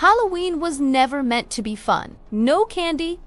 Halloween was never meant to be fun. No candy,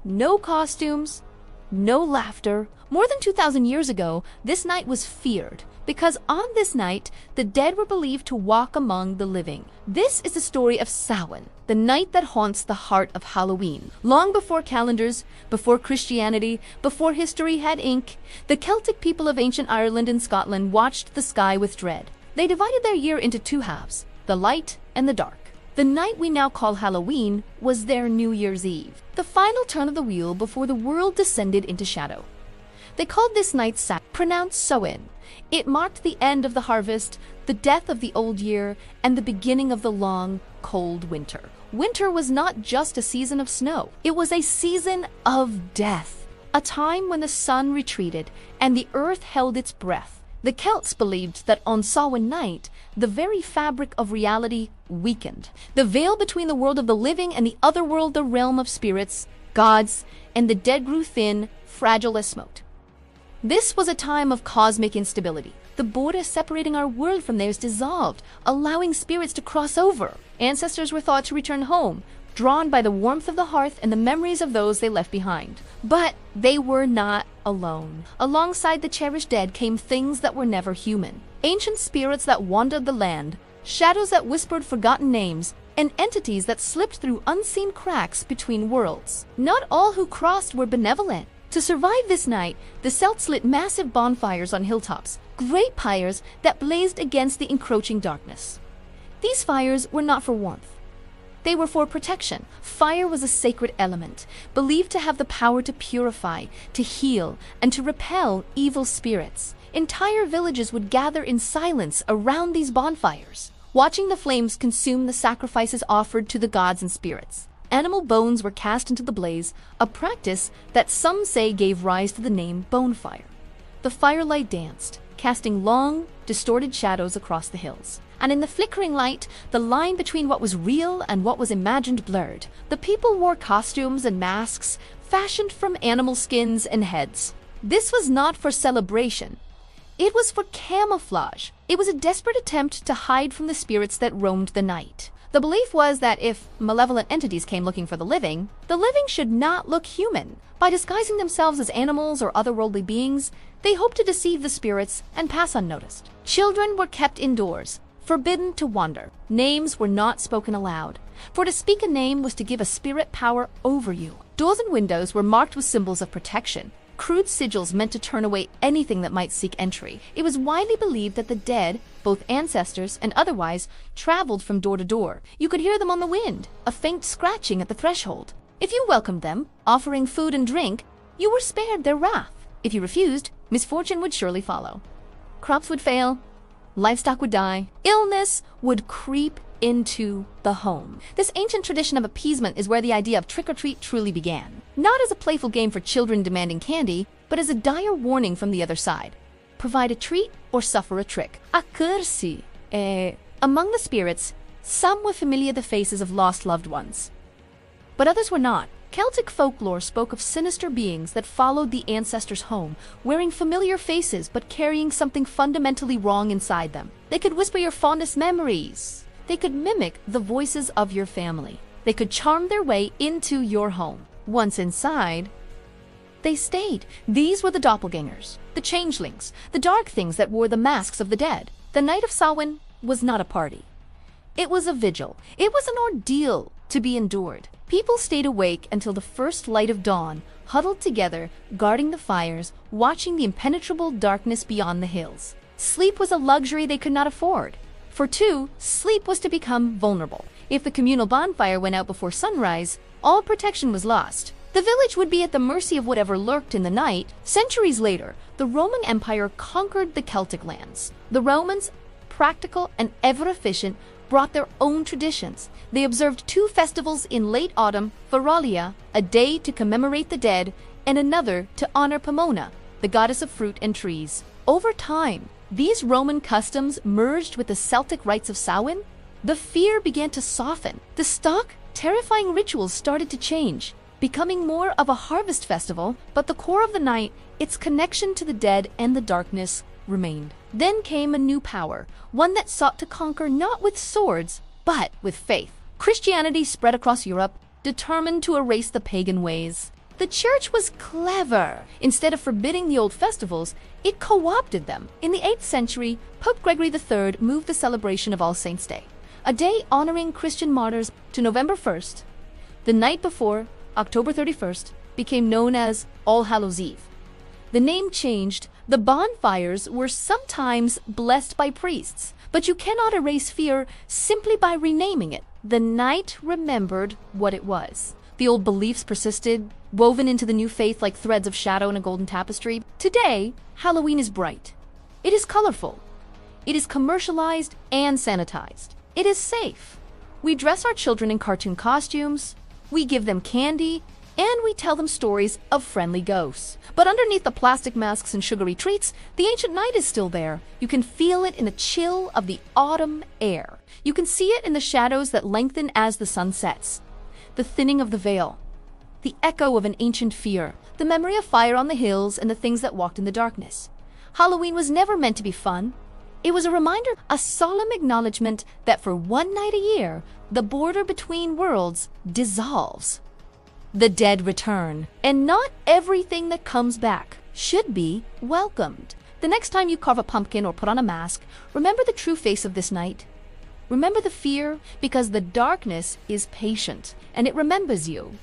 no costumes, no laughter. More than 2,000 years ago, this night was feared because on this night, the dead were believed to walk among the living. This is the story of Samhain, the night that haunts the heart of Halloween. Long before calendars, before Christianity, before history had ink, the Celtic people of ancient Ireland and Scotland watched the sky with dread. They divided their year into two halves, the light and the dark. The night we now call Halloween was their New Year's Eve, the final turn of the wheel before the world descended into shadow. They called this night pronounced Samhain. It marked the end of the harvest, the death of the old year, and the beginning of the long, cold winter. Winter was not just a season of snow. It was a season of death, a time when the sun retreated and the earth held its breath. The Celts believed that on Samhain night, the very fabric of reality weakened. The veil between the world of the living and the other world, the realm of spirits, gods, and the dead grew thin, fragile as smoke. This was a time of cosmic instability. The border separating our world from theirs dissolved, allowing spirits to cross over. Ancestors were thought to return home, drawn by the warmth of the hearth and the memories of those they left behind. But they were not alone. Alongside the cherished dead came things that were never human. Ancient spirits that wandered the land, shadows that whispered forgotten names, and entities that slipped through unseen cracks between worlds. Not all who crossed were benevolent. To survive this night, the Celts lit massive bonfires on hilltops, great pyres that blazed against the encroaching darkness. These fires were not for warmth. They were for protection. Fire was a sacred element, believed to have the power to purify, to heal, and to repel evil spirits. Entire villages would gather in silence around these bonfires, watching the flames consume the sacrifices offered to the gods and spirits. Animal bones were cast into the blaze, a practice that some say gave rise to the name bonfire. The firelight danced, casting long, distorted shadows across the hills. And in the flickering light, the line between what was real and what was imagined blurred. The people wore costumes and masks fashioned from animal skins and heads. This was not for celebration. It was for camouflage. It was a desperate attempt to hide from the spirits that roamed the night. The belief was that if malevolent entities came looking for the living should not look human. By disguising themselves as animals or otherworldly beings, they hoped to deceive the spirits and pass unnoticed. Children were kept indoors, forbidden to wander. Names were not spoken aloud, for to speak a name was to give a spirit power over you. Doors and windows were marked with symbols of protection, crude sigils meant to turn away anything that might seek entry. It was widely believed that the dead, both ancestors and otherwise, traveled from door to door. You could hear them on the wind, a faint scratching at the threshold. If you welcomed them, offering food and drink, you were spared their wrath. If you refused, misfortune would surely follow. Crops would fail, livestock would die, illness would creep into the home. This ancient tradition of appeasement is where the idea of trick-or-treat truly began. Not as a playful game for children demanding candy, but as a dire warning from the other side. Provide a treat or suffer a trick. Acursi. Among the spirits, some were familiar the faces of lost loved ones, but others were not. Celtic folklore spoke of sinister beings that followed the ancestors home, wearing familiar faces but carrying something fundamentally wrong inside them. They could whisper your fondest memories. They could mimic the voices of your family. They could charm their way into your home. Once inside, they stayed. These were the doppelgangers, the changelings, the dark things that wore the masks of the dead. The night of Samhain was not a party. It was a vigil. It was an ordeal to be endured. People stayed awake until the first light of dawn, huddled together, guarding the fires, watching the impenetrable darkness beyond the hills. Sleep was a luxury they could not afford. For two, sleep was to become vulnerable. If the communal bonfire went out before sunrise, all protection was lost. The village would be at the mercy of whatever lurked in the night. Centuries later, the Roman Empire conquered the Celtic lands. The Romans, practical and ever efficient, brought their own traditions. They observed two festivals in late autumn, Feralia, a day to commemorate the dead, and another to honor Pomona, the goddess of fruit and trees. Over time, these Roman customs merged with the Celtic rites of Samhain. The fear began to soften. The stark, terrifying rituals started to change, becoming more of a harvest festival, but the core of the night, its connection to the dead and the darkness, remained. Then came a new power, one that sought to conquer not with swords, but with faith. Christianity spread across Europe, determined to erase the pagan ways. The church was clever. Instead of forbidding the old festivals, it co-opted them. In the 8th century, Pope Gregory III moved the celebration of All Saints' Day, a day honoring Christian martyrs, to November 1st. The night before, October 31st, became known as All Hallows' Eve. The name changed. The bonfires were sometimes blessed by priests, but you cannot erase fear simply by renaming it. The night remembered what it was. The old beliefs persisted, woven into the new faith like threads of shadow in a golden tapestry. Today, Halloween is bright. It is colorful. It is commercialized and sanitized. It is safe. We dress our children in cartoon costumes, we give them candy, and we tell them stories of friendly ghosts. But underneath the plastic masks and sugary treats, the ancient night is still there. You can feel it in the chill of the autumn air. You can see it in the shadows that lengthen as the sun sets. The thinning of the veil, the echo of an ancient fear, the memory of fire on the hills and the things that walked in the darkness. Halloween was never meant to be fun. It was a reminder, a solemn acknowledgement that for one night a year, the border between worlds dissolves. The dead return, and not everything that comes back should be welcomed. The next time you carve a pumpkin or put on a mask, remember the true face of this night. Remember the fear, because the darkness is patient, and it remembers you.